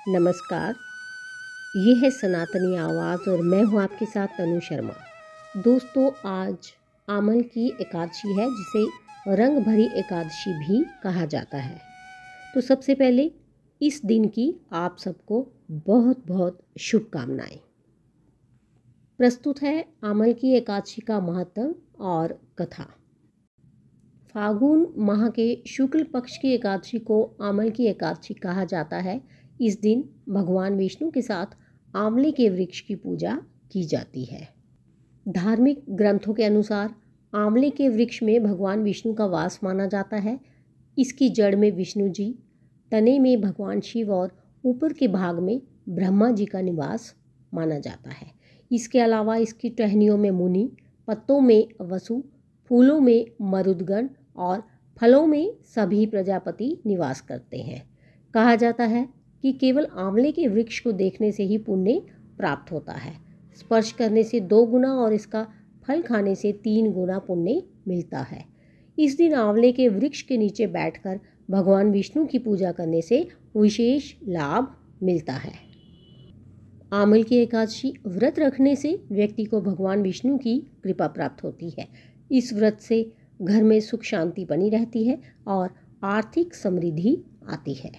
नमस्कार, ये है सनातनी आवाज़ और मैं हूँ आपके साथ तनु शर्मा। दोस्तों, आज आमल की एकादशी है जिसे रंग भरी एकादशी भी कहा जाता है। तो सबसे पहले इस दिन की आप सबको बहुत बहुत शुभकामनाएं। प्रस्तुत है आमल की एकादशी का महत्व और कथा। फागुन माह के शुक्ल पक्ष की एकादशी को आमल की एकादशी कहा जाता है। इस दिन भगवान विष्णु के साथ आंवले के वृक्ष की पूजा की जाती है। धार्मिक ग्रंथों के अनुसार आंवले के वृक्ष में भगवान विष्णु का वास माना जाता है। इसकी जड़ में विष्णु जी, तने में भगवान शिव और ऊपर के भाग में ब्रह्मा जी का निवास माना जाता है। इसके अलावा इसकी टहनियों में मुनि, पत्तों में वसु, फूलों में मरुदगण और फलों में सभी प्रजापति निवास करते हैं। कहा जाता है कि केवल आंवले के वृक्ष को देखने से ही पुण्य प्राप्त होता है। स्पर्श करने से 2 गुना और इसका फल खाने से 3 गुना पुण्य मिलता है। इस दिन आंवले के वृक्ष के नीचे बैठकर भगवान विष्णु की पूजा करने से विशेष लाभ मिलता है। आमल की एकादशी व्रत रखने से व्यक्ति को भगवान विष्णु की कृपा प्राप्त होती है। इस व्रत से घर में सुख शांति बनी रहती है और आर्थिक समृद्धि आती है।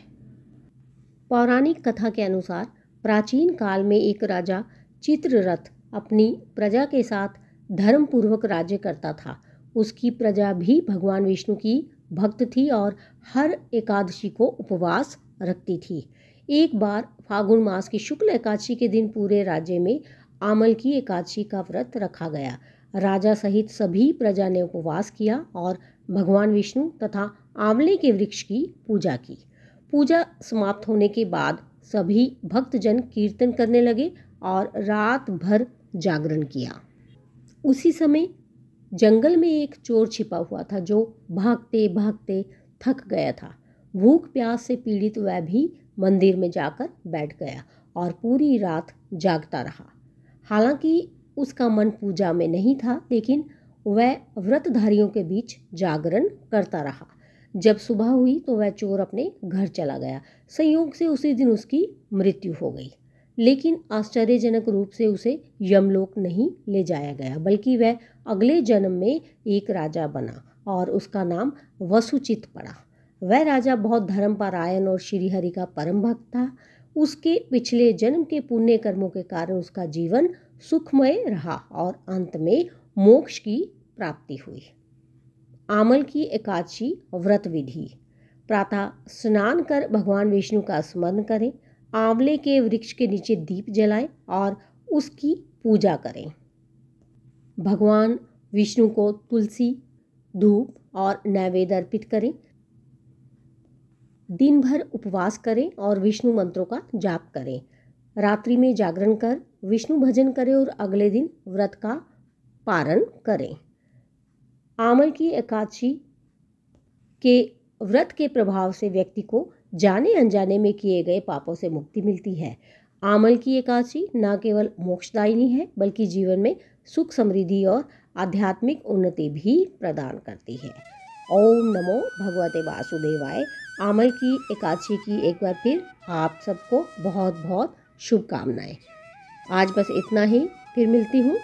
पौराणिक कथा के अनुसार प्राचीन काल में एक राजा चित्ररथ अपनी प्रजा के साथ धर्मपूर्वक राज्य करता था। उसकी प्रजा भी भगवान विष्णु की भक्त थी और हर एकादशी को उपवास रखती थी। एक बार फागुन मास की शुक्ल एकादशी के दिन पूरे राज्य में आमल की एकादशी का व्रत रखा गया। राजा सहित सभी प्रजा ने उपवास किया और भगवान विष्णु तथा आंवले के वृक्ष की पूजा की। पूजा समाप्त होने के बाद सभी भक्तजन कीर्तन करने लगे और रात भर जागरण किया। उसी समय जंगल में एक चोर छिपा हुआ था जो भागते भागते थक गया था। भूख प्यास से पीड़ित वह भी मंदिर में जाकर बैठ गया और पूरी रात जागता रहा। हालांकि उसका मन पूजा में नहीं था, लेकिन वह व्रतधारियों के बीच जागरण करता रहा। जब सुबह हुई तो वह चोर अपने घर चला गया। संयोग से उसी दिन उसकी मृत्यु हो गई, लेकिन आश्चर्यजनक रूप से उसे यमलोक नहीं ले जाया गया, बल्कि वह अगले जन्म में एक राजा बना और उसका नाम वसुचित पड़ा। वह राजा बहुत धर्मपरायण और श्रीहरि का परम भक्त था। उसके पिछले जन्म के पुण्य कर्मों के कारण उसका जीवन सुखमय रहा और अंत में मोक्ष की प्राप्ति हुई। आमल की एकादशी व्रत विधि। प्रातः स्नान कर भगवान विष्णु का स्मरण करें, आंवले के वृक्ष के नीचे दीप जलाएं और उसकी पूजा करें। भगवान विष्णु को तुलसी, धूप और नैवेद्य अर्पित करें। दिन भर उपवास करें और विष्णु मंत्रों का जाप करें। रात्रि में जागरण कर विष्णु भजन करें और अगले दिन व्रत का पारण करें। आमल की एकादशी के व्रत के प्रभाव से व्यक्ति को जाने अनजाने में किए गए पापों से मुक्ति मिलती है। आमल की एकादशी न केवल मोक्षदायिनी है, बल्कि जीवन में सुख, समृद्धि और आध्यात्मिक उन्नति भी प्रदान करती है। ओम नमो भगवते वासुदेवाय। आमल की एकादशी की एक बार फिर आप सबको बहुत बहुत शुभकामनाएं। आज बस इतना ही, फिर मिलती हूँ।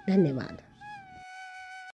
धन्यवाद।